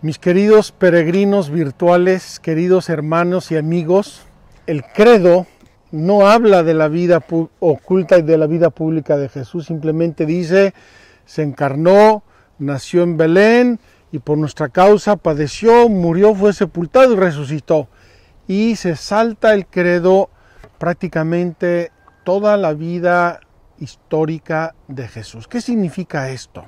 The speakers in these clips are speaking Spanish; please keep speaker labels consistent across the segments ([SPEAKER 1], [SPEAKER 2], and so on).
[SPEAKER 1] Mis queridos peregrinos virtuales, queridos hermanos y amigos, el credo no habla de la vida oculta y de la vida pública de Jesús, simplemente dice, se encarnó, nació en Belén y por nuestra causa padeció, murió, fue sepultado y resucitó. Y se salta el credo prácticamente toda la vida histórica de Jesús. ¿Qué significa esto?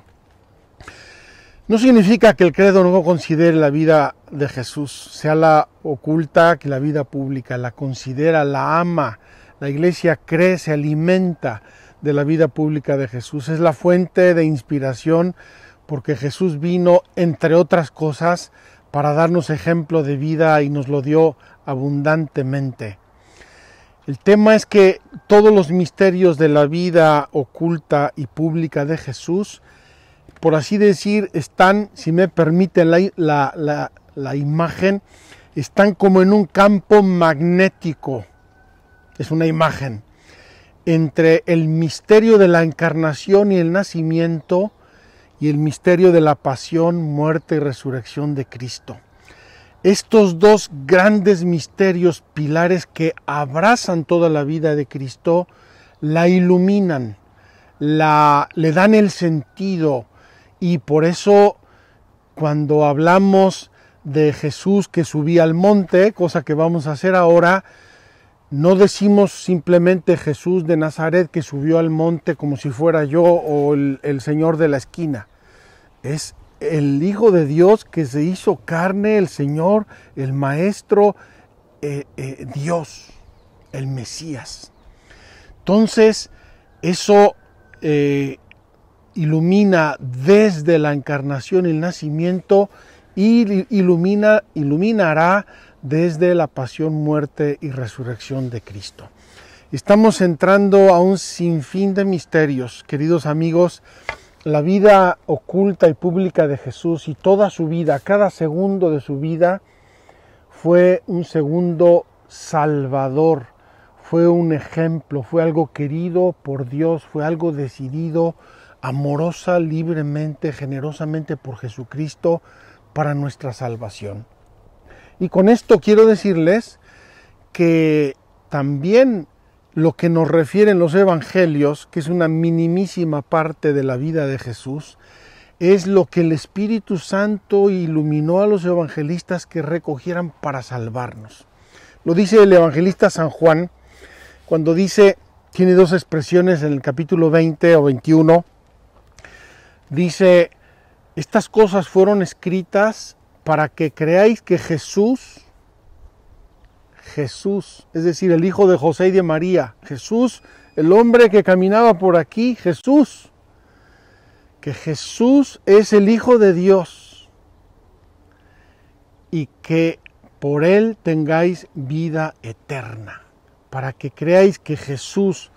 [SPEAKER 1] No significa que el credo no considere la vida de Jesús, sea la oculta que la vida pública, la considera, la ama. La iglesia cree, se alimenta de la vida pública de Jesús. Es la fuente de inspiración porque Jesús vino, entre otras cosas, para darnos ejemplo de vida y nos lo dio abundantemente. El tema es que todos los misterios de la vida oculta y pública de Jesús, por así decir, están, si me permiten la imagen, están como en un campo magnético. Es una imagen entre el misterio de la encarnación y el nacimiento y el misterio de la pasión, muerte y resurrección de Cristo. Estos dos grandes misterios, pilares que abrazan toda la vida de Cristo, la iluminan, le dan el sentido. Y por eso cuando hablamos de Jesús que subía al monte, cosa que vamos a hacer ahora, no decimos simplemente Jesús de Nazaret que subió al monte como si fuera yo o el Señor de la esquina. Es el Hijo de Dios que se hizo carne, el Señor, el Maestro, Dios, el Mesías. Entonces, eso ilumina desde la encarnación y el nacimiento y iluminará desde la pasión, muerte y resurrección de Cristo. Estamos entrando a un sinfín de misterios, queridos amigos. La vida oculta y pública de Jesús y toda su vida, cada segundo de su vida, fue un segundo salvador, fue un ejemplo, fue algo querido por Dios, fue algo decidido amorosa, libremente, generosamente por Jesucristo para nuestra salvación. Y con esto quiero decirles que también lo que nos refieren los evangelios, que es una minimísima parte de la vida de Jesús, es lo que el Espíritu Santo iluminó a los evangelistas que recogieran para salvarnos. Lo dice el evangelista San Juan, cuando dice, tiene dos expresiones en el capítulo 20 o 21, dice, estas cosas fueron escritas para que creáis que Jesús, es decir, el hijo de José y de María, Jesús, el hombre que caminaba por aquí, Jesús, que Jesús es el Hijo de Dios y que por él tengáis vida eterna, para que creáis que Jesús,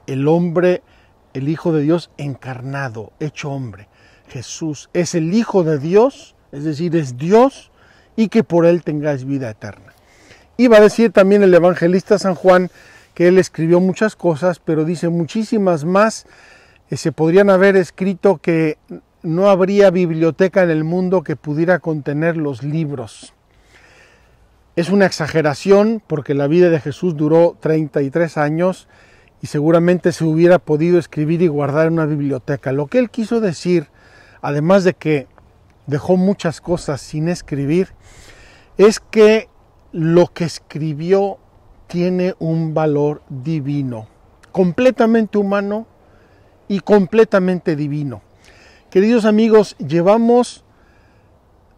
[SPEAKER 1] el hombre, el Hijo de Dios encarnado, hecho hombre, Jesús es el Hijo de Dios, es decir, es Dios, y que por él tengáis vida eterna. Y va a decir también el evangelista San Juan que él escribió muchas cosas, pero dice muchísimas más se podrían haber escrito, que no habría biblioteca en el mundo que pudiera contener los libros. Es una exageración porque la vida de Jesús duró 33 años y seguramente se hubiera podido escribir y guardar en una biblioteca. Lo que él quiso decir, además de que dejó muchas cosas sin escribir, es que lo que escribió tiene un valor divino, completamente humano y completamente divino. Queridos amigos, llevamos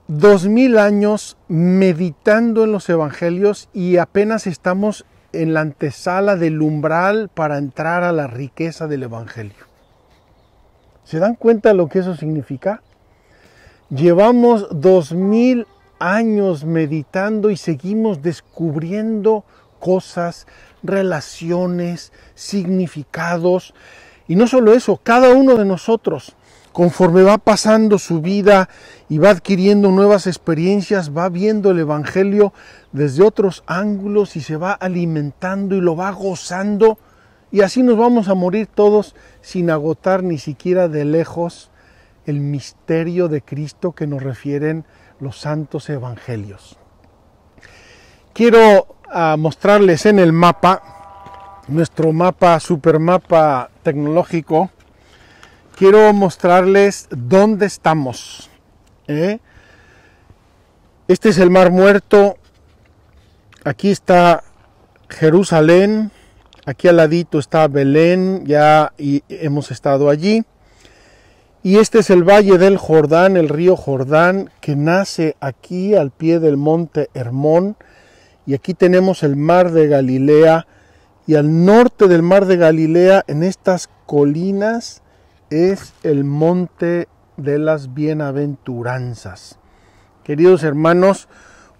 [SPEAKER 1] 2000 años meditando en los evangelios y apenas estamos en la antesala del umbral para entrar a la riqueza del evangelio. ¿Se dan cuenta de lo que eso significa? Llevamos 2000 años meditando y seguimos descubriendo cosas, relaciones, significados. Y no solo eso, cada uno de nosotros, conforme va pasando su vida y va adquiriendo nuevas experiencias, va viendo el evangelio desde otros ángulos y se va alimentando y lo va gozando. Y así nos vamos a morir todos sin agotar ni siquiera de lejos el misterio de Cristo que nos refieren los santos evangelios. Quiero mostrarles en el mapa, nuestro mapa, supermapa tecnológico, quiero mostrarles dónde estamos. Este es el Mar Muerto, aquí está Jerusalén, aquí al ladito está Belén, ya hemos estado allí. Y este es el Valle del Jordán, el río Jordán, que nace aquí al pie del monte Hermón. Y aquí tenemos el Mar de Galilea. Y al norte del Mar de Galilea, en estas colinas, es el monte de las bienaventuranzas. Queridos hermanos,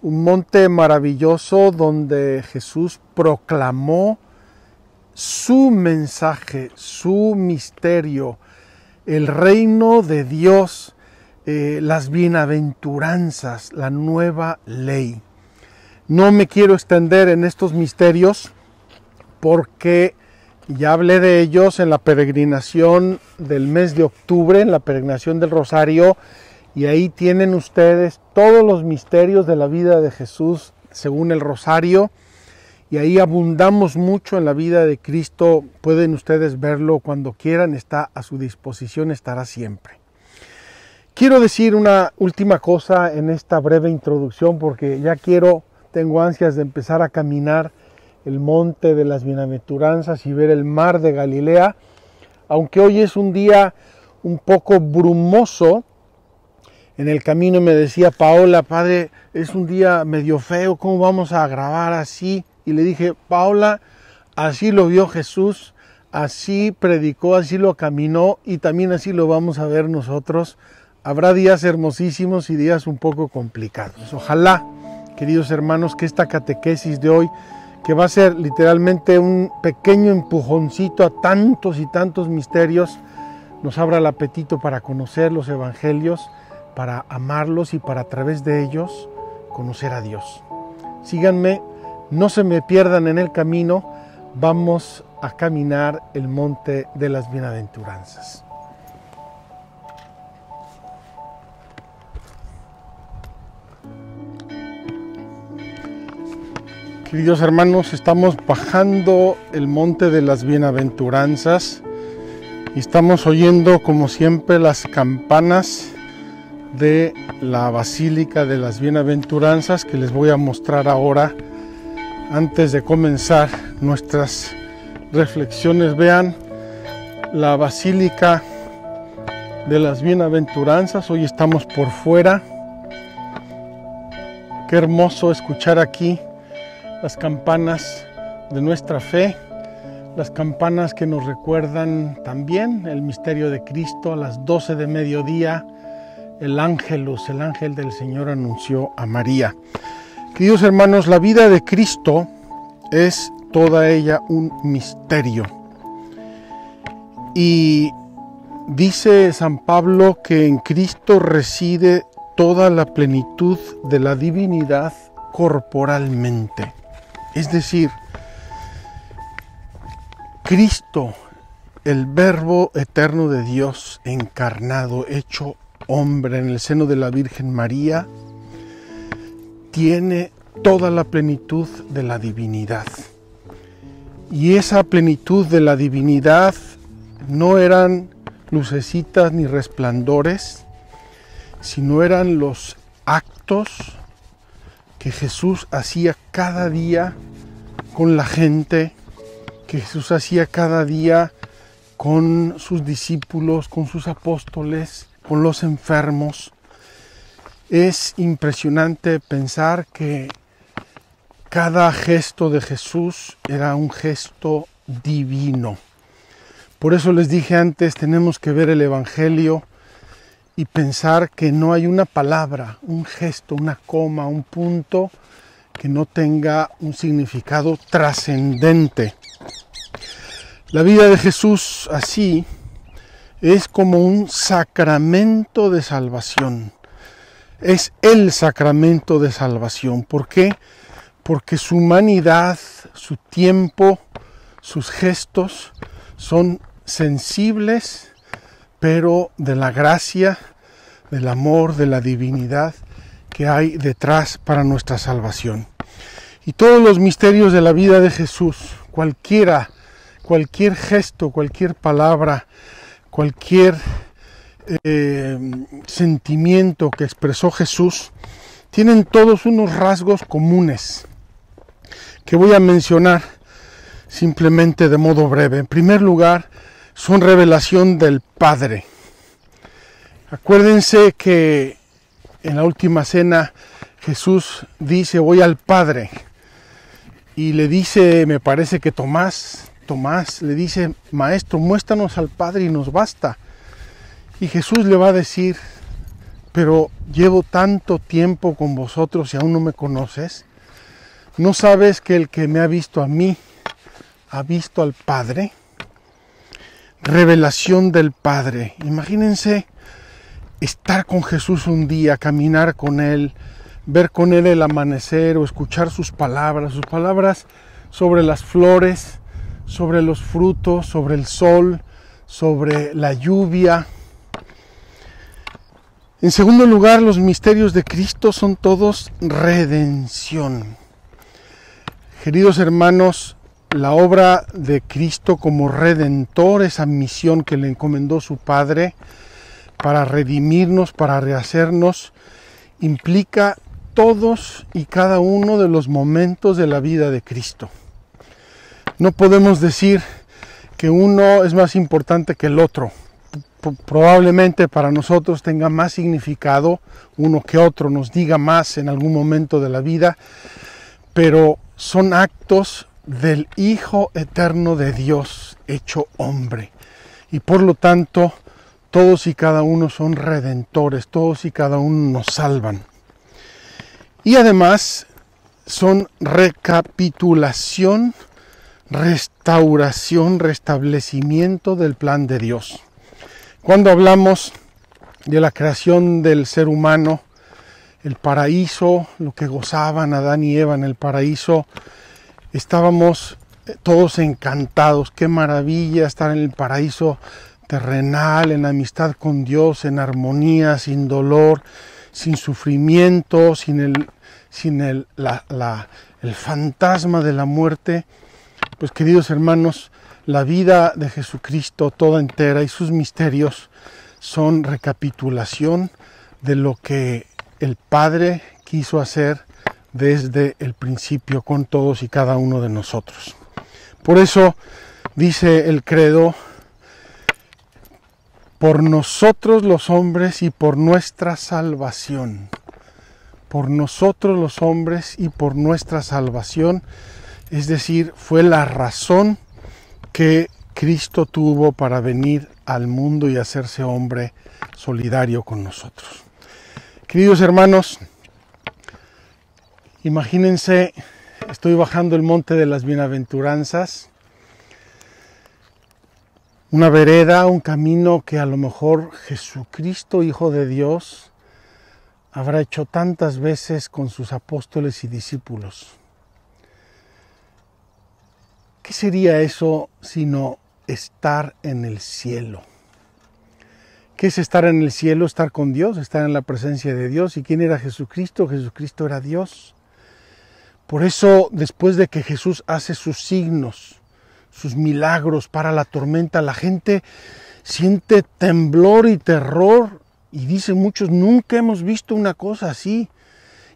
[SPEAKER 1] un monte maravilloso donde Jesús proclamó su mensaje, su misterio, el reino de Dios, las bienaventuranzas, la nueva ley. No me quiero extender en estos misterios porque ya hablé de ellos en la peregrinación del mes de octubre, en la peregrinación del Rosario, y ahí tienen ustedes todos los misterios de la vida de Jesús según el Rosario, y ahí abundamos mucho en la vida de Cristo. Pueden ustedes verlo cuando quieran, está a su disposición, estará siempre. Quiero decir una última cosa en esta breve introducción porque ya tengo ansias de empezar a caminar el monte de las bienaventuranzas y ver el Mar de Galilea. Aunque hoy es un día un poco brumoso, en el camino me decía Paola, padre, es un día medio feo, ¿cómo vamos a grabar así? Y le dije, Paola, así lo vio Jesús, así predicó, así lo caminó y también así lo vamos a ver nosotros. Habrá días hermosísimos y días un poco complicados. Ojalá, queridos hermanos, que esta catequesis de hoy, que va a ser literalmente un pequeño empujoncito a tantos y tantos misterios, nos abra el apetito para conocer los evangelios, para amarlos y para a través de ellos conocer a Dios. Síganme, no se me pierdan en el camino, vamos a caminar el monte de las bienaventuranzas. Queridos hermanos, estamos bajando el monte de las bienaventuranzas y estamos oyendo como siempre las campanas de la Basílica de las Bienaventuranzas que les voy a mostrar ahora antes de comenzar nuestras reflexiones. Vean la Basílica de las Bienaventuranzas, hoy estamos por fuera. Qué hermoso escuchar aquí las campanas de nuestra fe, las campanas que nos recuerdan también el misterio de Cristo. A las 12 de mediodía, el ángelus, el ángel del Señor anunció a María. Queridos hermanos, la vida de Cristo es toda ella un misterio. Y dice San Pablo que en Cristo reside toda la plenitud de la divinidad corporalmente. Es decir, Cristo, el Verbo eterno de Dios encarnado, hecho hombre en el seno de la Virgen María, tiene toda la plenitud de la divinidad. Y esa plenitud de la divinidad no eran lucecitas ni resplandores, sino eran los actos que Jesús hacía cada día con la gente, que Jesús hacía cada día con sus discípulos, con sus apóstoles, con los enfermos. Es impresionante pensar que cada gesto de Jesús era un gesto divino. Por eso les dije antes, tenemos que ver el Evangelio y pensar que no hay una palabra, un gesto, una coma, un punto que no tenga un significado trascendente. La vida de Jesús así es como un sacramento de salvación. Es el sacramento de salvación. ¿Por qué? Porque su humanidad, su tiempo, sus gestos son sensibles, pero de la gracia, del amor, de la divinidad que hay detrás para nuestra salvación. Y todos los misterios de la vida de Jesús, cualquier gesto, cualquier palabra, cualquier sentimiento que expresó Jesús, tienen todos unos rasgos comunes que voy a mencionar simplemente de modo breve. En primer lugar, son revelación del Padre. Acuérdense que en la última cena Jesús dice: voy al Padre. Y le dice, me parece que Tomás le dice: Maestro, muéstranos al Padre y nos basta. Y Jesús le va a decir: pero llevo tanto tiempo con vosotros y aún no me conoces. ¿No sabes que el que me ha visto a mí ha visto al Padre? Revelación del Padre. Imagínense estar con Jesús un día, caminar con Él, ver con Él el amanecer o escuchar sus palabras sobre las flores, sobre los frutos, sobre el sol, sobre la lluvia. En segundo lugar, los misterios de Cristo son todos redención. Queridos hermanos, la obra de Cristo como Redentor, esa misión que le encomendó su Padre para redimirnos, para rehacernos, implica todos y cada uno de los momentos de la vida de Cristo. No podemos decir que uno es más importante que el otro. Probablemente para nosotros tenga más significado uno que otro, nos diga más en algún momento de la vida, pero son actos del Hijo eterno de Dios hecho hombre. Y por lo tanto, todos y cada uno son redentores, todos y cada uno nos salvan. Y además son recapitulación, restauración, restablecimiento del plan de Dios. Cuando hablamos de la creación del ser humano, el paraíso, lo que gozaban Adán y Eva en el paraíso, estábamos todos encantados. Qué maravilla estar en el paraíso terrenal, en amistad con Dios, en armonía, sin dolor, sin sufrimiento, sin el fantasma de la muerte. Pues queridos hermanos, la vida de Jesucristo toda entera y sus misterios son recapitulación de lo que el Padre quiso hacer desde el principio con todos y cada uno de nosotros. Por eso dice el credo: por nosotros los hombres y por nuestra salvación. Por nosotros los hombres y por nuestra salvación, es decir, fue la razón que Cristo tuvo para venir al mundo y hacerse hombre solidario con nosotros. Queridos hermanos, imagínense, estoy bajando el monte de las bienaventuranzas, una vereda, un camino que a lo mejor Jesucristo, Hijo de Dios, habrá hecho tantas veces con sus apóstoles y discípulos. ¿Qué sería eso sino estar en el cielo? ¿Qué es estar en el cielo? Estar con Dios, estar en la presencia de Dios. ¿Y quién era Jesucristo? Jesucristo era Dios. Por eso, después de que Jesús hace sus signos, sus milagros para la tormenta, la gente siente temblor y terror. Y dicen muchos: nunca hemos visto una cosa así.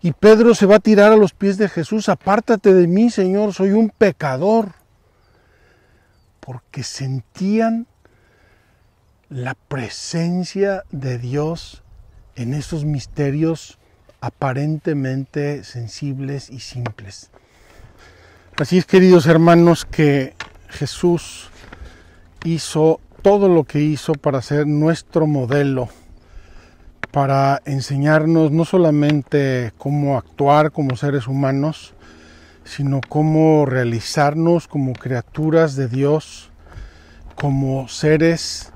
[SPEAKER 1] Y Pedro se va a tirar a los pies de Jesús: apártate de mí, Señor, soy un pecador. Porque sentían la presencia de Dios en esos misterios aparentemente sensibles y simples. Así es, queridos hermanos, que Jesús hizo todo lo que hizo para ser nuestro modelo, para enseñarnos no solamente cómo actuar como seres humanos, sino cómo realizarnos como criaturas de Dios, como seres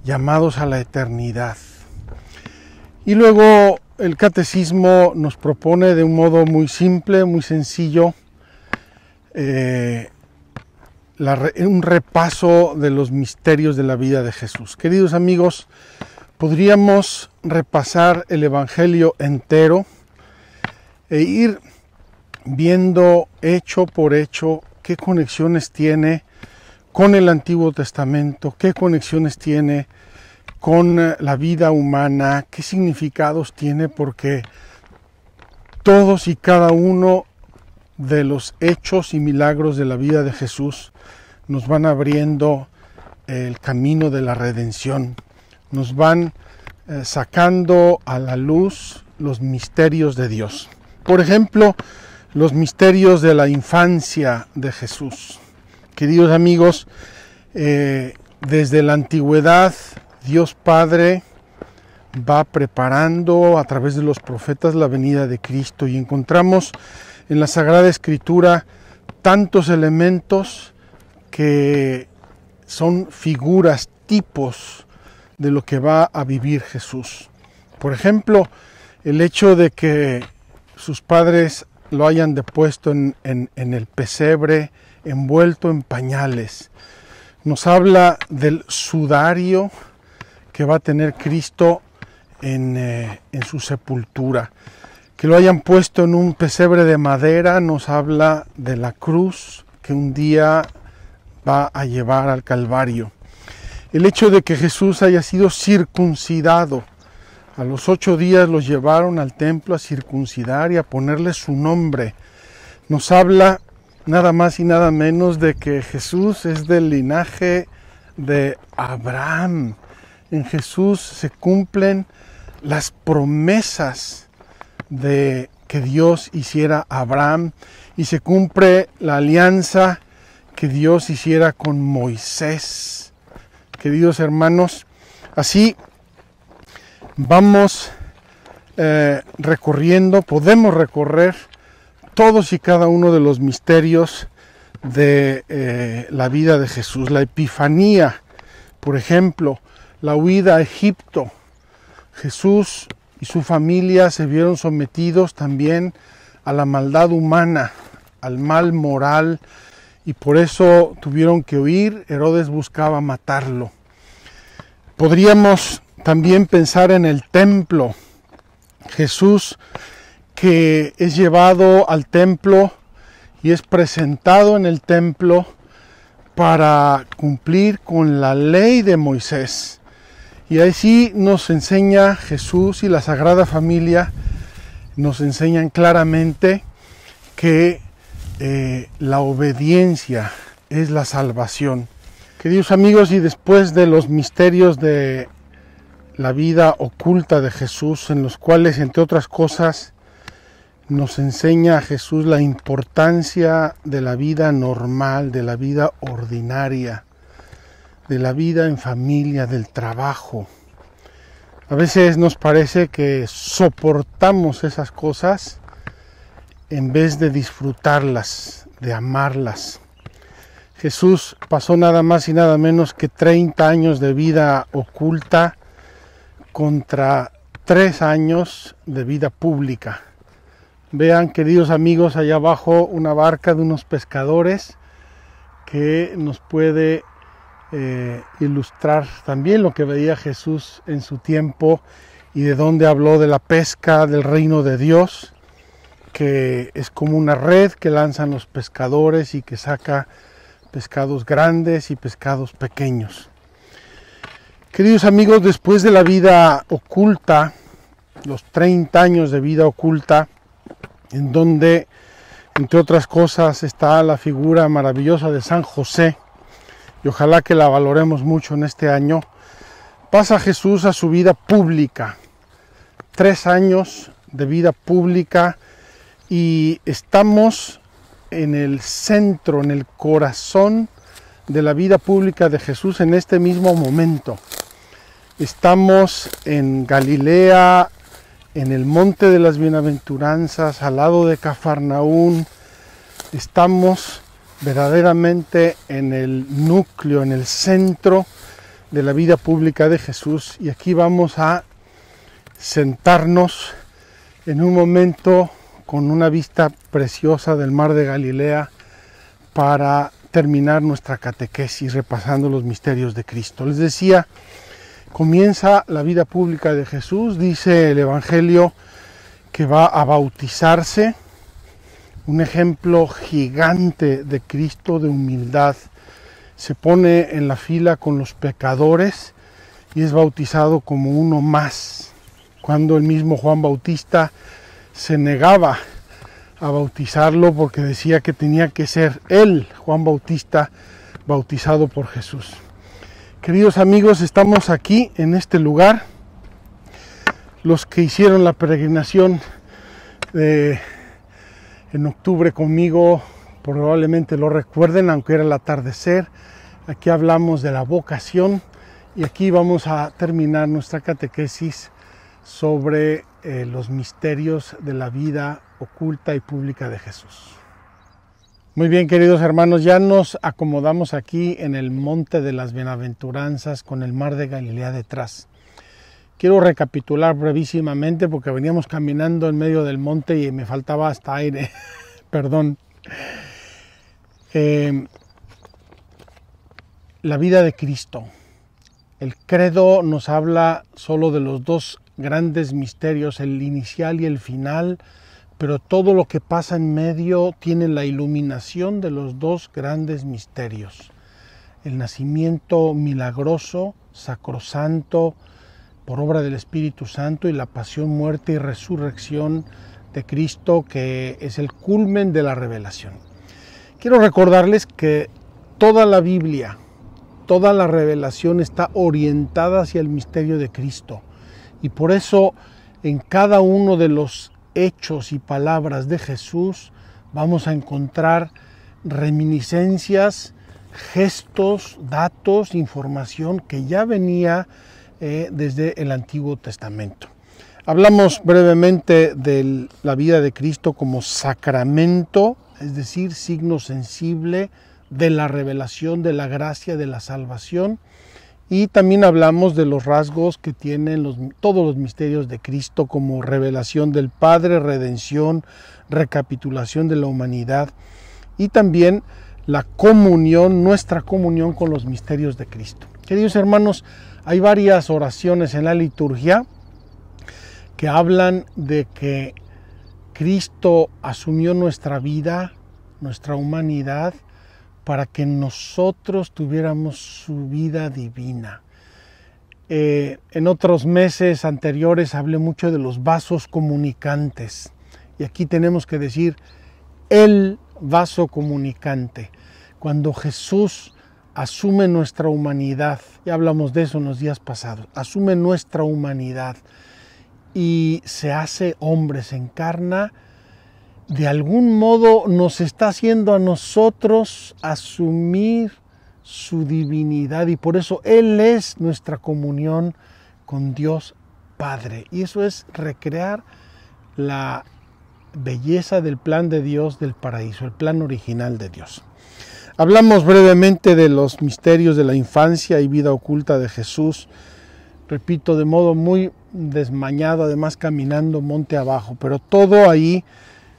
[SPEAKER 1] llamados a la eternidad. Y luego el catecismo nos propone de un modo muy simple, muy sencillo, un repaso de los misterios de la vida de Jesús. Queridos amigos, podríamos repasar el Evangelio entero, e ir viendo hecho por hecho qué conexiones tiene con el Antiguo Testamento, qué conexiones tiene con la vida humana, qué significados tiene, porque todos y cada uno de los hechos y milagros de la vida de Jesús nos van abriendo el camino de la redención, nos van sacando a la luz los misterios de Dios. Por ejemplo, los misterios de la infancia de Jesús. Queridos amigos, desde la antigüedad, Dios Padre va preparando a través de los profetas la venida de Cristo, y encontramos en la Sagrada Escritura tantos elementos que son figuras, tipos de lo que va a vivir Jesús. Por ejemplo, el hecho de que sus padres lo hayan depuesto en el pesebre, envuelto en pañales, nos habla del sudario que va a tener Cristo en su sepultura. Que lo hayan puesto en un pesebre de madera nos habla de la cruz que un día va a llevar al Calvario. El hecho de que Jesús haya sido circuncidado, a los 8 días los llevaron al templo a circuncidar y a ponerle su nombre, nos habla nada más y nada menos de que Jesús es del linaje de Abraham. En Jesús se cumplen las promesas de que Dios hiciera a Abraham, y se cumple la alianza que Dios hiciera con Moisés. Queridos hermanos, así vamos recorriendo, podemos recorrer todos y cada uno de los misterios de la vida de Jesús. La Epifanía, por ejemplo, la huida a Egipto. Jesús y su familia se vieron sometidos también a la maldad humana, al mal moral, y por eso tuvieron que huir. Herodes buscaba matarlo. Podríamos también pensar en el templo. Jesús, que es llevado al templo y es presentado en el templo para cumplir con la ley de Moisés. Y así nos enseña Jesús, y la Sagrada Familia nos enseñan claramente que la obediencia es la salvación. Queridos amigos, y después de los misterios de la vida oculta de Jesús, en los cuales, entre otras cosas, nos enseña a Jesús la importancia de la vida normal, de la vida ordinaria, de la vida en familia, del trabajo. A veces nos parece que soportamos esas cosas en vez de disfrutarlas, de amarlas. Jesús pasó nada más y nada menos que 30 años de vida oculta contra 3 años de vida pública. Vean, queridos amigos, allá abajo una barca de unos pescadores que nos puede ilustrar también lo que veía Jesús en su tiempo, y de donde habló de la pesca del reino de Dios, que es como una red que lanzan los pescadores y que saca pescados grandes y pescados pequeños. Queridos amigos, después de la vida oculta, los 30 años de vida oculta, en donde, entre otras cosas, está la figura maravillosa de San José, y ojalá que la valoremos mucho en este año, pasa Jesús a su vida pública. 3 años de vida pública, y estamos en el centro, en el corazón de la vida pública de Jesús en este mismo momento. Estamos en Galilea, en el monte de las bienaventuranzas, al lado de Cafarnaún. Estamos verdaderamente en el núcleo, en el centro de la vida pública de Jesús, y aquí vamos a sentarnos en un momento con una vista preciosa del mar de Galilea para terminar nuestra catequesis repasando los misterios de Cristo. Les decía, comienza la vida pública de Jesús. Dice el Evangelio que va a bautizarse, un ejemplo gigante de Cristo, de humildad. Se pone en la fila con los pecadores y es bautizado como uno más, cuando el mismo Juan Bautista se negaba a bautizarlo porque decía que tenía que ser él, Juan Bautista, bautizado por Jesús. Queridos amigos, estamos aquí en este lugar. Los que hicieron la peregrinación en octubre conmigo probablemente lo recuerden, aunque era el atardecer. Aquí hablamos de la vocación y aquí vamos a terminar nuestra catequesis sobre los misterios de la vida oculta y pública de Jesús. Muy bien, queridos hermanos, ya nos acomodamos aquí en el Monte de las Bienaventuranzas con el mar de Galilea detrás. Quiero recapitular brevísimamente porque veníamos caminando en medio del monte y me faltaba hasta aire. Perdón. La vida de Cristo. El credo nos habla solo de los dos grandes misterios, el inicial y el final, pero todo lo que pasa en medio tiene la iluminación de los dos grandes misterios. El nacimiento milagroso, sacrosanto, por obra del Espíritu Santo, y la pasión, muerte y resurrección de Cristo, que es el culmen de la revelación. Quiero recordarles que toda la Biblia, toda la revelación está orientada hacia el misterio de Cristo, y por eso en cada uno de los hechos y palabras de Jesús vamos a encontrar reminiscencias, gestos, datos, información que ya venía desde el Antiguo Testamento. Hablamos brevemente de la vida de Cristo como sacramento, es decir, signo sensible de la revelación, de la gracia, de la salvación, y también hablamos de los rasgos que tienen todos los misterios de Cristo como revelación del Padre, redención, recapitulación de la humanidad, y también la comunión, nuestra comunión con los misterios de Cristo. Queridos hermanos, hay varias oraciones en la liturgia que hablan de que Cristo asumió nuestra vida, nuestra humanidad, para que nosotros tuviéramos su vida divina. En otros meses anteriores hablé mucho de los vasos comunicantes, y aquí tenemos que decir el vaso comunicante. Cuando Jesús asume nuestra humanidad, ya hablamos de eso en los días pasados, asume nuestra humanidad y se hace hombre, se encarna, de algún modo nos está haciendo a nosotros asumir su divinidad, y por eso Él es nuestra comunión con Dios Padre. Y eso es recrear la belleza del plan de Dios del paraíso, el plan original de Dios. Hablamos brevemente de los misterios de la infancia y vida oculta de Jesús, repito, de modo muy desmañado, además caminando monte abajo, pero todo ahí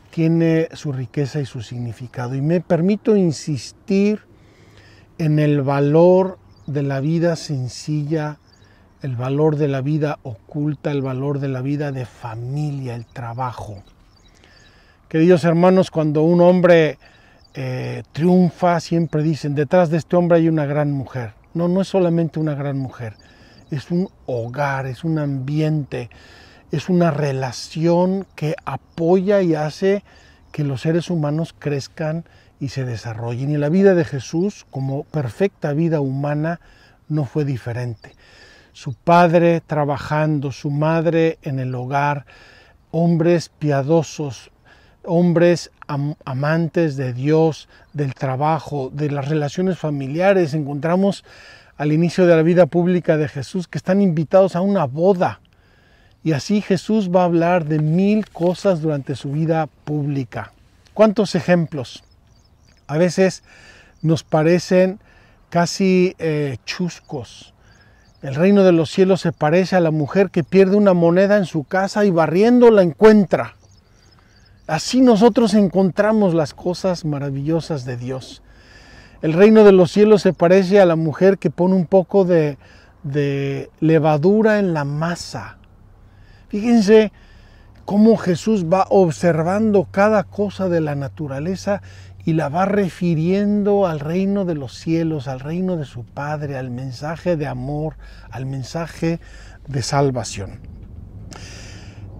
[SPEAKER 1] tiene su riqueza y su significado. Y me permito insistir en el valor de la vida sencilla, el valor de la vida oculta, el valor de la vida de familia, el trabajo. Queridos hermanos, cuando un hombre triunfa, siempre dicen, detrás de este hombre hay una gran mujer. No, no es solamente una gran mujer, es un hogar, es un ambiente, es una relación que apoya y hace que los seres humanos crezcan y se desarrollen. Y la vida de Jesús, como perfecta vida humana, no fue diferente. Su padre trabajando, su madre en el hogar, hombres piadosos, hombres amantes de Dios, del trabajo, de las relaciones familiares. Encontramos al inicio de la vida pública de Jesús que están invitados a una boda. Y así Jesús va a hablar de 1000 cosas durante su vida pública. ¿Cuántos ejemplos? A veces nos parecen casi chuscos. El reino de los cielos se parece a la mujer que pierde una moneda en su casa y barriendo la encuentra. Así nosotros encontramos las cosas maravillosas de Dios. El reino de los cielos se parece a la mujer que pone un poco de levadura en la masa. Fíjense cómo Jesús va observando cada cosa de la naturaleza y la va refiriendo al reino de los cielos, al reino de su Padre, al mensaje de amor, al mensaje de salvación.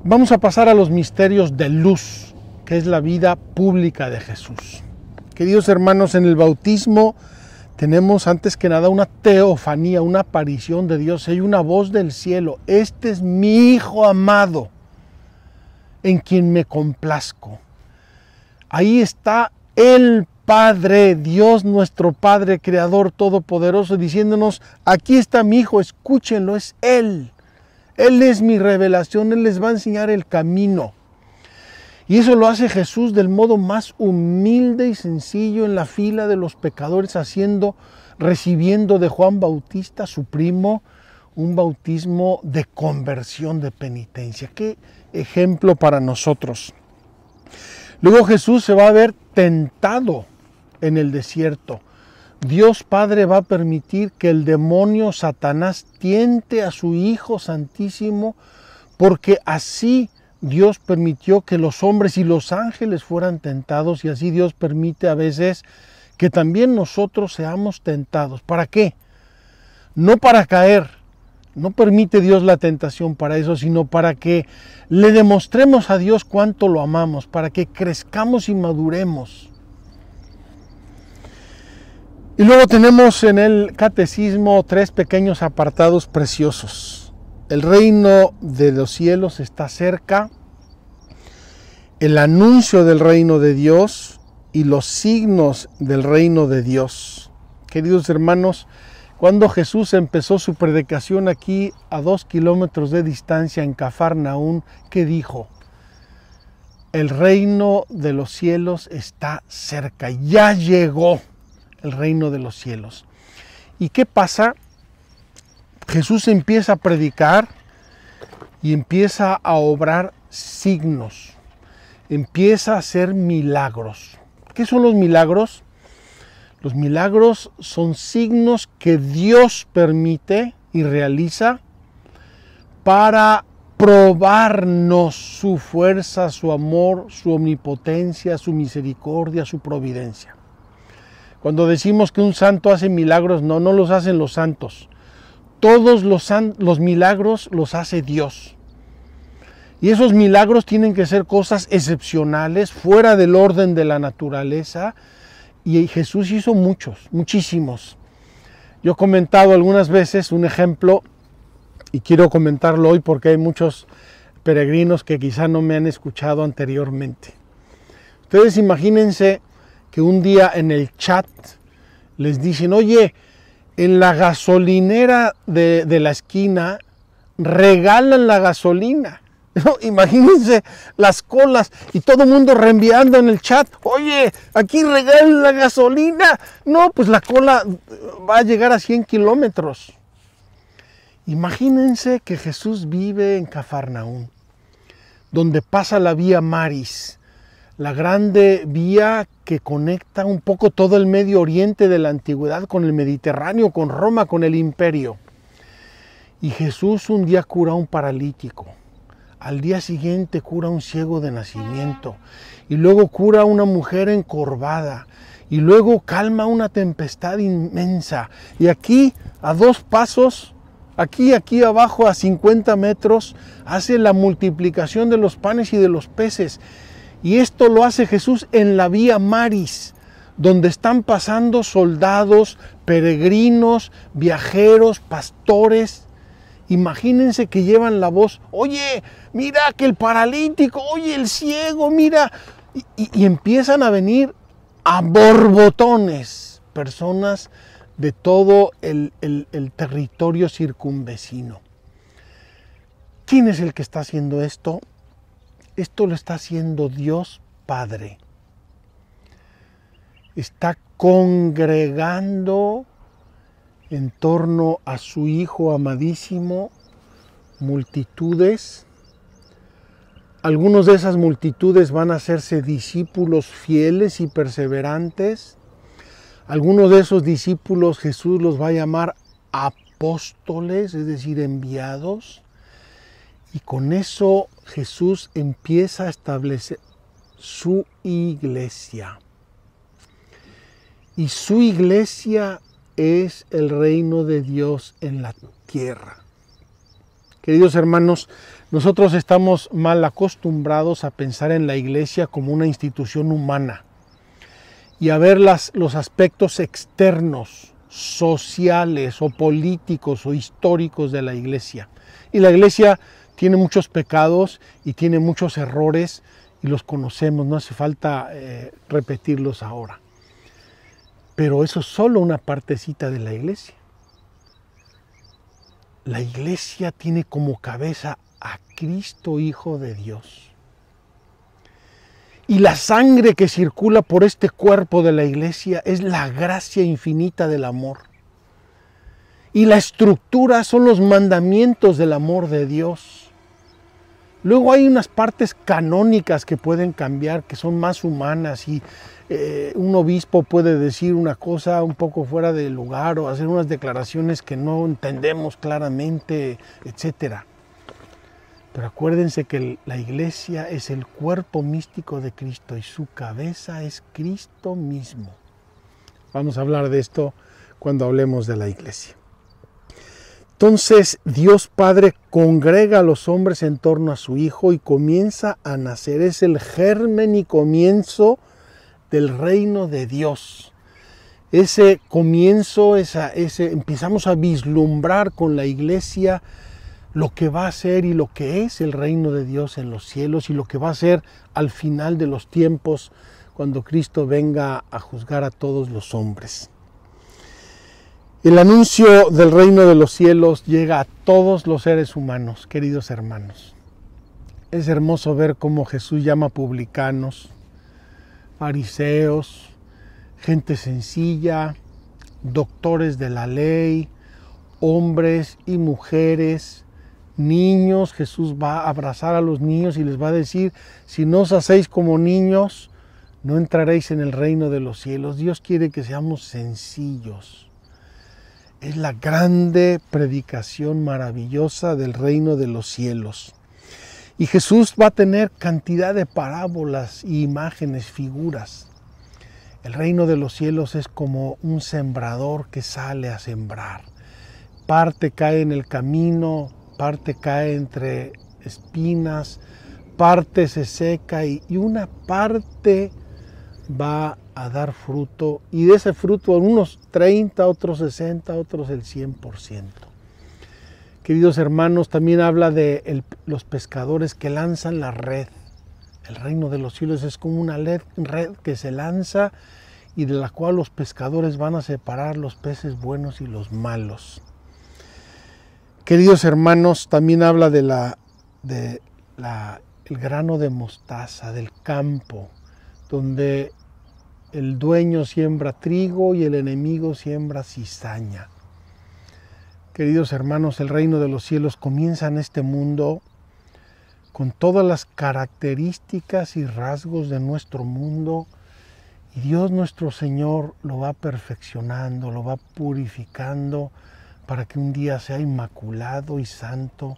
[SPEAKER 1] Vamos a pasar a los misterios de luz, que es la vida pública de Jesús. Queridos hermanos, en el bautismo tenemos antes que nada una teofanía, una aparición de Dios. Hay una voz del cielo: este es mi Hijo amado, en quien me complazco. Ahí está el Padre, Dios nuestro Padre, Creador Todopoderoso, diciéndonos: aquí está mi Hijo, escúchenlo, es Él. Él es mi revelación, Él les va a enseñar el camino. Y eso lo hace Jesús del modo más humilde y sencillo, en la fila de los pecadores, recibiendo de Juan Bautista, su primo, un bautismo de conversión, de penitencia. Qué ejemplo para nosotros. Luego Jesús se va a ver tentado en el desierto. Dios Padre va a permitir que el demonio Satanás tiente a su Hijo Santísimo, porque así Dios permitió que los hombres y los ángeles fueran tentados, y así Dios permite a veces que también nosotros seamos tentados. ¿Para qué? No para caer. No permite Dios la tentación para eso, sino para que le demostremos a Dios cuánto lo amamos, para que crezcamos y maduremos. Y luego tenemos en el catecismo 3 pequeños apartados preciosos. El reino de los cielos está cerca, el anuncio del reino de Dios y los signos del reino de Dios. Queridos hermanos, cuando Jesús empezó su predicación aquí a 2 kilómetros de distancia en Cafarnaún, ¿qué dijo? El reino de los cielos está cerca, ya llegó el reino de los cielos. ¿Y qué pasa? Jesús empieza a predicar y empieza a obrar signos, empieza a hacer milagros. ¿Qué son los milagros? Los milagros son signos que Dios permite y realiza para probarnos su fuerza, su amor, su omnipotencia, su misericordia, su providencia. Cuando decimos que un santo hace milagros, no los hacen los santos. Todos los milagros los hace Dios. Y esos milagros tienen que ser cosas excepcionales, fuera del orden de la naturaleza. Y Jesús hizo muchísimos. Yo he comentado algunas veces un ejemplo, y quiero comentarlo hoy porque hay muchos peregrinos que quizá no me han escuchado anteriormente. Ustedes imagínense que un día en el chat les dicen: oye, en la gasolinera de la esquina regalan la gasolina. ¿No? Imagínense las colas y todo el mundo reenviando en el chat: oye, aquí regalan la gasolina. No, pues la cola va a llegar a 100 kilómetros. Imagínense que Jesús vive en Cafarnaún, donde pasa la vía Maris, la grande vía que conecta un poco todo el Medio Oriente de la antigüedad con el Mediterráneo, con Roma, con el Imperio. Y Jesús un día cura a un paralítico, al día siguiente cura a un ciego de nacimiento, y luego cura a una mujer encorvada, y luego calma una tempestad inmensa. Y aquí, a 2 pasos, aquí abajo a 50 metros, hace la multiplicación de los panes y de los peces. Y esto lo hace Jesús en la vía Maris, donde están pasando soldados, peregrinos, viajeros, pastores. Imagínense que llevan la voz: oye, mira que el paralítico, oye, el ciego, mira. Y empiezan a venir a borbotones personas de todo el territorio circunvecino. ¿Quién es el que está haciendo esto? Esto lo está haciendo Dios Padre. Está congregando en torno a su Hijo amadísimo multitudes. Algunos de esas multitudes van a hacerse discípulos fieles y perseverantes. Algunos de esos discípulos Jesús los va a llamar apóstoles, es decir, enviados. Y con eso Jesús empieza a establecer su iglesia. Y su iglesia es el reino de Dios en la tierra. Queridos hermanos, nosotros estamos mal acostumbrados a pensar en la iglesia como una institución humana y a ver los aspectos externos, sociales o políticos o históricos de la iglesia. Y la iglesia tiene muchos pecados y tiene muchos errores y los conocemos, no hace falta repetirlos ahora. Pero eso es solo una partecita de la iglesia. La iglesia tiene como cabeza a Cristo, Hijo de Dios. Y la sangre que circula por este cuerpo de la iglesia es la gracia infinita del amor. Y la estructura son los mandamientos del amor de Dios. Luego hay unas partes canónicas que pueden cambiar, que son más humanas y un obispo puede decir una cosa un poco fuera de lugar o hacer unas declaraciones que no entendemos claramente, etc. Pero acuérdense que la iglesia es el cuerpo místico de Cristo y su cabeza es Cristo mismo. Vamos a hablar de esto cuando hablemos de la iglesia. Entonces Dios Padre congrega a los hombres en torno a su Hijo y comienza a nacer. Es el germen y comienzo del reino de Dios. Ese comienzo, empezamos a vislumbrar con la iglesia lo que va a ser y lo que es el reino de Dios en los cielos y lo que va a ser al final de los tiempos cuando Cristo venga a juzgar a todos los hombres. El anuncio del reino de los cielos llega a todos los seres humanos, queridos hermanos. Es hermoso ver cómo Jesús llama publicanos, fariseos, gente sencilla, doctores de la ley, hombres y mujeres, niños. Jesús va a abrazar a los niños y les va a decir, si no os hacéis como niños, no entraréis en el reino de los cielos. Dios quiere que seamos sencillos. Es la grande predicación maravillosa del reino de los cielos. Y Jesús va a tener cantidad de parábolas y imágenes, figuras. El reino de los cielos es como un sembrador que sale a sembrar. Parte cae en el camino, parte cae entre espinas, parte se seca y una parte va a dar fruto. Y de ese fruto unos 30, otros 60, otros el 100%. Queridos hermanos, también habla de los pescadores que lanzan la red. El reino de los cielos es como una red que se lanza y de la cual los pescadores van a separar los peces buenos y los malos. Queridos hermanos, también habla el grano de mostaza, del campo, donde el dueño siembra trigo y el enemigo siembra cizaña. Queridos hermanos, el reino de los cielos comienza en este mundo con todas las características y rasgos de nuestro mundo y Dios nuestro Señor lo va perfeccionando, lo va purificando para que un día sea inmaculado y santo,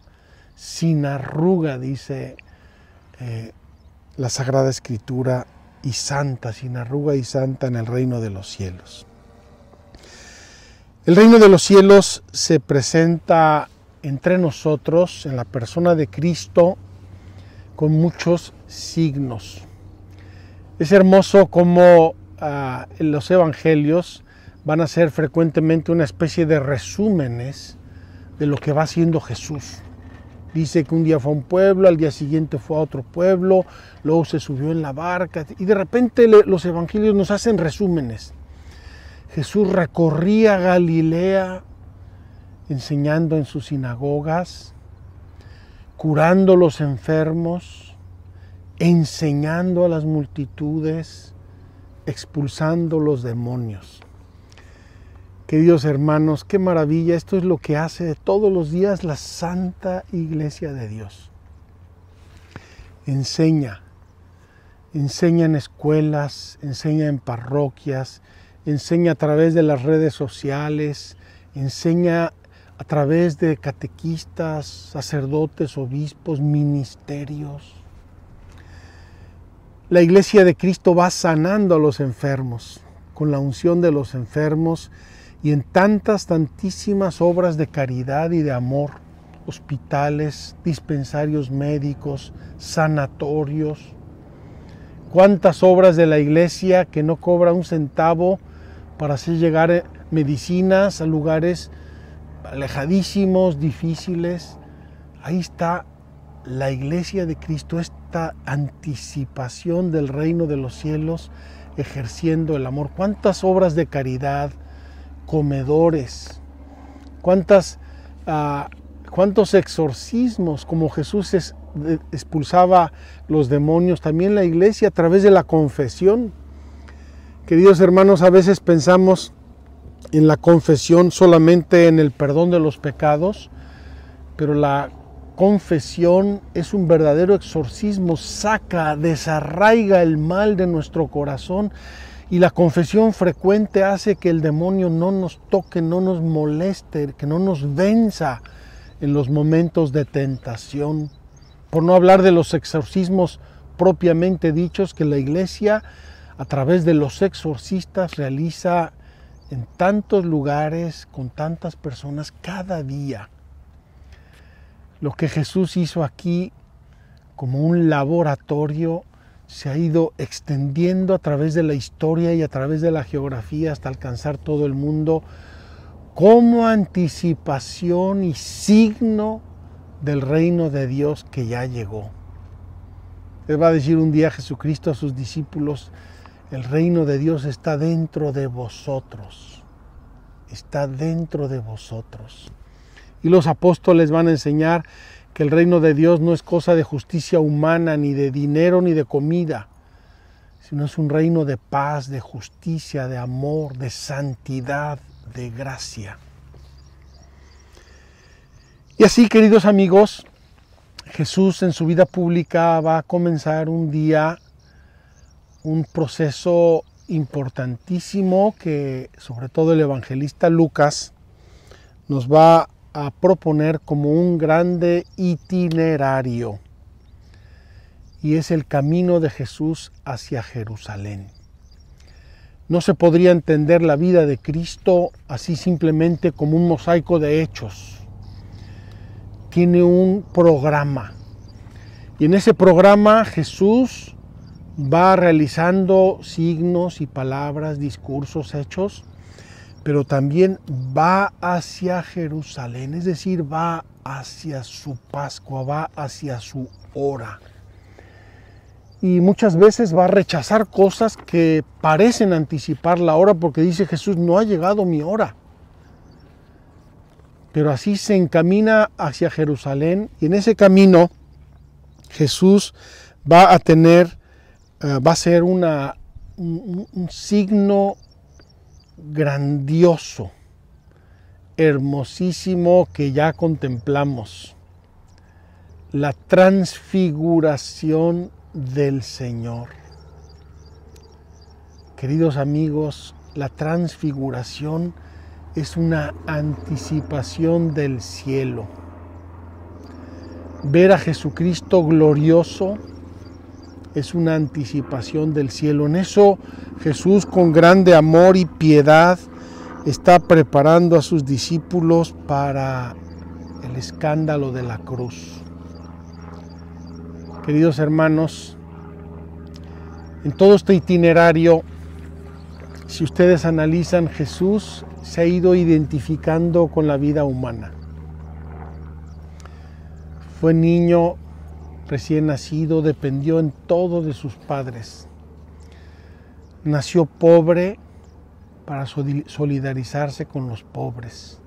[SPEAKER 1] sin arruga, dice la Sagrada Escritura, y santa, sin arruga y santa en el reino de los cielos. El reino de los cielos se presenta entre nosotros, en la persona de Cristo, con muchos signos. Es hermoso cómo los evangelios van a ser frecuentemente una especie de resúmenes de lo que va haciendo Jesús. Dice que un día fue a un pueblo, al día siguiente fue a otro pueblo, luego se subió en la barca y de repente los evangelios nos hacen resúmenes. Jesús recorría Galilea enseñando en sus sinagogas, curando los enfermos, enseñando a las multitudes, expulsando los demonios. Queridos hermanos, qué maravilla, esto es lo que hace todos los días la Santa Iglesia de Dios. Enseña en escuelas, enseña en parroquias, enseña a través de las redes sociales, enseña a través de catequistas, sacerdotes, obispos, ministerios. La Iglesia de Cristo va sanando a los enfermos, con la unción de los enfermos y en tantísimas obras de caridad y de amor, hospitales, dispensarios médicos, sanatorios. Cuántas obras de la Iglesia que no cobra un centavo para hacer llegar medicinas a lugares alejadísimos, difíciles. Ahí está la Iglesia de Cristo, esta anticipación del reino de los cielos, ejerciendo el amor. Cuántas obras de caridad, comedores, cuántos exorcismos, como Jesús expulsaba los demonios, también la Iglesia a través de la confesión. Queridos hermanos, a veces pensamos en la confesión solamente en el perdón de los pecados, pero la confesión es un verdadero exorcismo, desarraiga el mal de nuestro corazón, y la confesión frecuente hace que el demonio no nos toque, no nos moleste, que no nos venza en los momentos de tentación. Por no hablar de los exorcismos propiamente dichos que la Iglesia, a través de los exorcistas, realiza en tantos lugares, con tantas personas, cada día. Lo que Jesús hizo aquí como un laboratorio se ha ido extendiendo a través de la historia y a través de la geografía hasta alcanzar todo el mundo como anticipación y signo del reino de Dios que ya llegó. Les va a decir un día Jesucristo a sus discípulos: el reino de Dios está dentro de vosotros, está dentro de vosotros. Y los apóstoles van a enseñar que el reino de Dios no es cosa de justicia humana, ni de dinero, ni de comida, sino es un reino de paz, de justicia, de amor, de santidad, de gracia. Y así, queridos amigos, Jesús en su vida pública va a comenzar un día un proceso importantísimo que sobre todo el evangelista Lucas nos va a proponer como un grande itinerario, y es el camino de Jesús hacia Jerusalén. No se podría entender la vida de Cristo así simplemente como un mosaico de hechos. Tiene un programa, y en ese programa Jesús va realizando signos y palabras, discursos, hechos, pero también va hacia Jerusalén, es decir, va hacia su Pascua, va hacia su hora. Y muchas veces va a rechazar cosas que parecen anticipar la hora, porque dice Jesús: no ha llegado mi hora. Pero así se encamina hacia Jerusalén, y en ese camino Jesús va a ser un signo grandioso, hermosísimo, que ya contemplamos: la transfiguración del Señor. Queridos amigos, la transfiguración es una anticipación del cielo. Ver a Jesucristo glorioso es una anticipación del cielo. En eso Jesús, con grande amor y piedad, está preparando a sus discípulos para el escándalo de la cruz. Queridos hermanos, en todo este itinerario, si ustedes analizan, Jesús se ha ido identificando con la vida humana. Fue niño recién nacido, dependió en todo de sus padres. Nació pobre para solidarizarse con los pobres.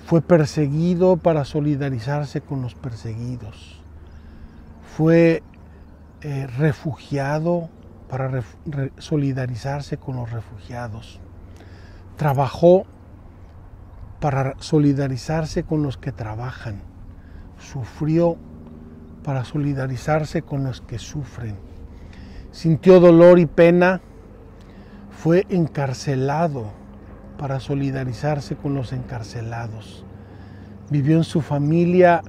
[SPEAKER 1] Fue perseguido para solidarizarse con los perseguidos. Fue refugiado para solidarizarse con los refugiados. Trabajó para solidarizarse con los que trabajan. Sufrió para solidarizarse con los que sufren. Sintió dolor y pena. Fue encarcelado para solidarizarse con los encarcelados. Vivió en su familia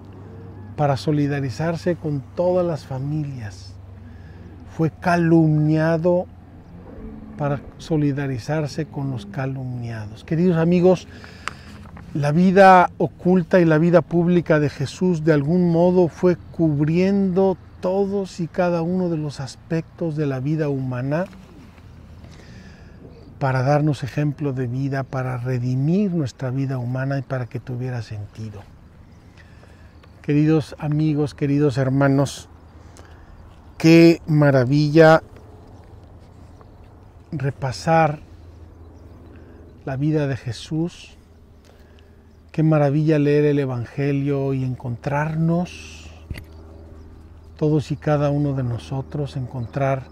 [SPEAKER 1] para solidarizarse con todas las familias. Fue calumniado para solidarizarse con los calumniados. Queridos amigos, la vida oculta y la vida pública de Jesús de algún modo fue cubriendo todos y cada uno de los aspectos de la vida humana para darnos ejemplo de vida, para redimir nuestra vida humana y para que tuviera sentido. Queridos amigos, queridos hermanos, qué maravilla repasar la vida de Jesús. Qué maravilla leer el Evangelio y encontrarnos, todos y cada uno de nosotros, encontrar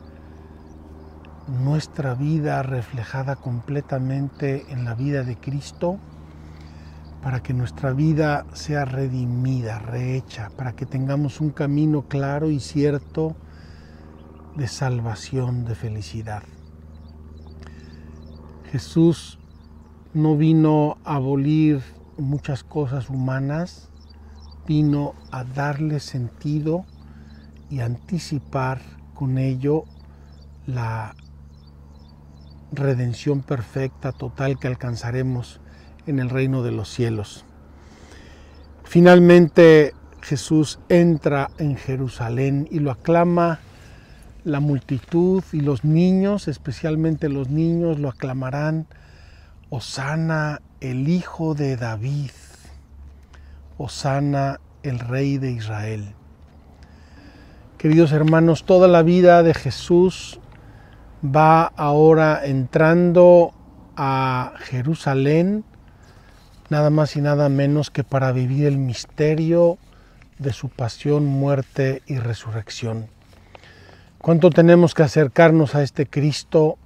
[SPEAKER 1] nuestra vida reflejada completamente en la vida de Cristo, para que nuestra vida sea redimida, rehecha, para que tengamos un camino claro y cierto de salvación, de felicidad. Jesús no vino a abolir muchas cosas humanas, vino a darle sentido y anticipar con ello la redención perfecta, total, que alcanzaremos en el reino de los cielos. Finalmente Jesús entra en Jerusalén y lo aclama la multitud, y los niños, especialmente los niños, lo aclamarán: Hosana, el Hijo de David, Hosana, el Rey de Israel. Queridos hermanos, toda la vida de Jesús va ahora entrando a Jerusalén, nada más y nada menos que para vivir el misterio de su pasión, muerte y resurrección. ¿Cuánto tenemos que acercarnos a este Cristo?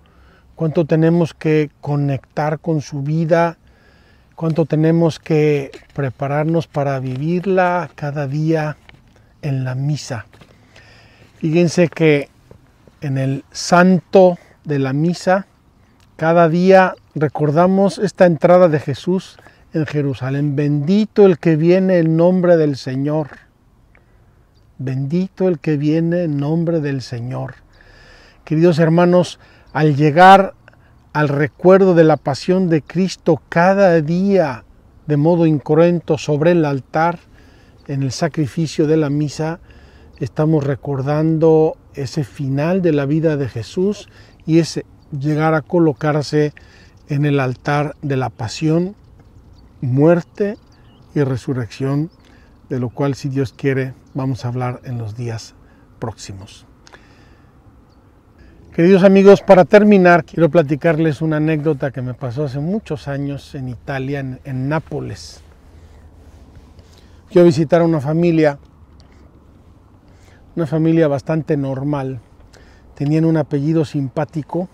[SPEAKER 1] ¿Cuánto tenemos que conectar con su vida? ¿Cuánto tenemos que prepararnos para vivirla cada día en la misa? Fíjense que en el santo de la misa, cada día recordamos esta entrada de Jesús en Jerusalén. Bendito el que viene en nombre del Señor. Bendito el que viene en nombre del Señor. Queridos hermanos, al llegar al recuerdo de la pasión de Cristo cada día de modo incruento sobre el altar, en el sacrificio de la misa, estamos recordando ese final de la vida de Jesús y ese llegar a colocarse en el altar de la pasión, muerte y resurrección, de lo cual, si Dios quiere, vamos a hablar en los días próximos. Queridos amigos, para terminar, quiero platicarles una anécdota que me pasó hace muchos años en Italia, en Nápoles. Fui a visitar a una familia bastante normal. Tenían un apellido simpático,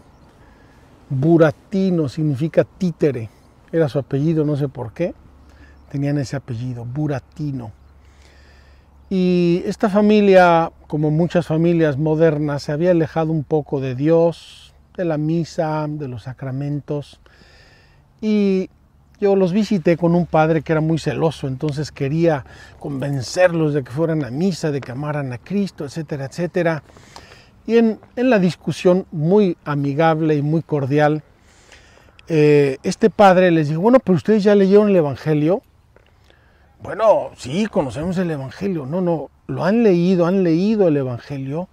[SPEAKER 1] Burattino, significa títere. Era su apellido, no sé por qué. Tenían ese apellido, Burattino. Y esta familia, como muchas familias modernas, se había alejado un poco de Dios, de la misa, de los sacramentos. Y yo los visité con un padre que era muy celoso, entonces quería convencerlos de que fueran a misa, de que amaran a Cristo, etcétera, etcétera. Y en la discusión muy amigable y muy cordial, este padre les dijo: bueno, pero ustedes ya leyeron el Evangelio. Bueno, sí, conocemos el Evangelio. No, lo han leído el Evangelio.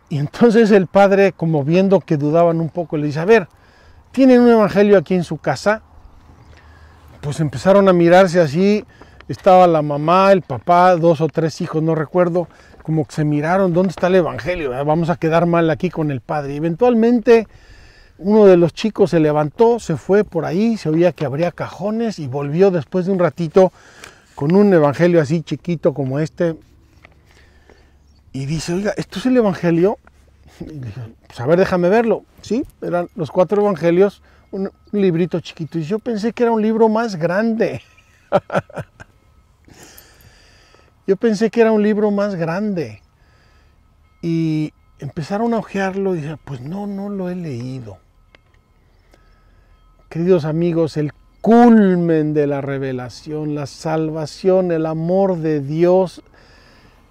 [SPEAKER 1] Y entonces el padre, como viendo que dudaban un poco, le dice: a ver, ¿tienen un Evangelio aquí en su casa? Pues empezaron a mirarse así. Estaba la mamá, el papá, 2 o 3 hijos, no recuerdo, como que se miraron: ¿dónde está el Evangelio? Vamos a quedar mal aquí con el padre. Y eventualmente uno de los chicos se levantó, se fue por ahí, se oía que abría cajones y volvió después de un ratito con un Evangelio así chiquito como este. Y dice: oiga, ¿esto es el Evangelio? Y dije: pues a ver, déjame verlo. Sí, eran los 4 Evangelios, un librito chiquito. Y yo pensé que era un libro más grande. Yo pensé que era un libro más grande. Y empezaron a hojearlo y dije: pues no lo he leído. Queridos amigos, el culmen de la revelación, la salvación, el amor de Dios,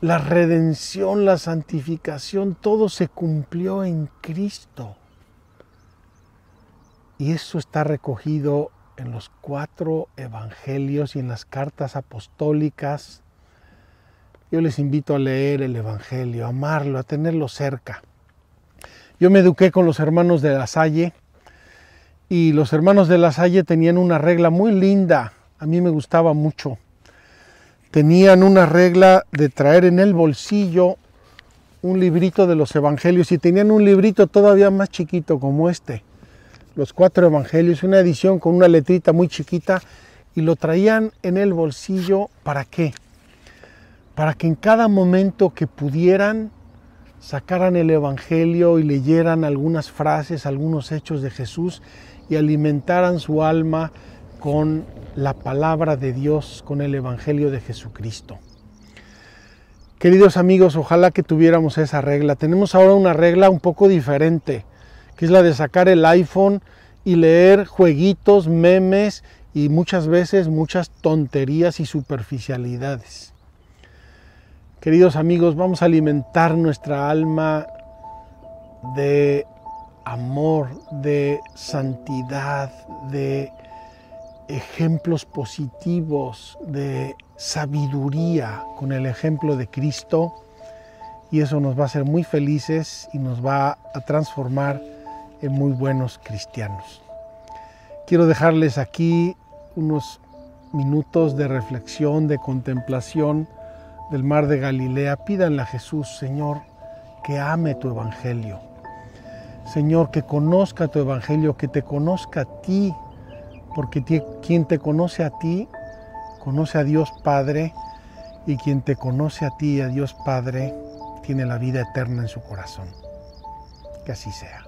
[SPEAKER 1] la redención, la santificación, todo se cumplió en Cristo. Y eso está recogido en los 4 evangelios y en las cartas apostólicas. Yo les invito a leer el evangelio, a amarlo, a tenerlo cerca. Yo me eduqué con los hermanos de La Salle y los hermanos de La Salle tenían una regla muy linda, a mí me gustaba mucho. Tenían una regla de traer en el bolsillo un librito de los evangelios y tenían un librito todavía más chiquito como este, los 4 evangelios, una edición con una letrita muy chiquita y lo traían en el bolsillo. ¿Para qué? Para que en cada momento que pudieran sacaran el evangelio y leyeran algunas frases, algunos hechos de Jesús y alimentaran su alma con la palabra de Dios, con el evangelio de Jesucristo. Queridos amigos, ojalá que tuviéramos esa regla. Tenemos ahora una regla un poco diferente, que es la de sacar el iPhone y leer jueguitos, memes y muchas veces muchas tonterías y superficialidades. Queridos amigos, vamos a alimentar nuestra alma de amor, de santidad, de ejemplos positivos, de sabiduría con el ejemplo de Cristo, y eso nos va a hacer muy felices y nos va a transformar en muy buenos cristianos. Quiero dejarles aquí unos minutos de reflexión, de contemplación del mar de Galilea. Pídanle a Jesús: Señor, que ame tu evangelio. Señor, que conozca tu evangelio, que te conozca a ti, porque quien te conoce a ti, conoce a Dios Padre, y quien te conoce a ti y a Dios Padre, tiene la vida eterna en su corazón. Que así sea.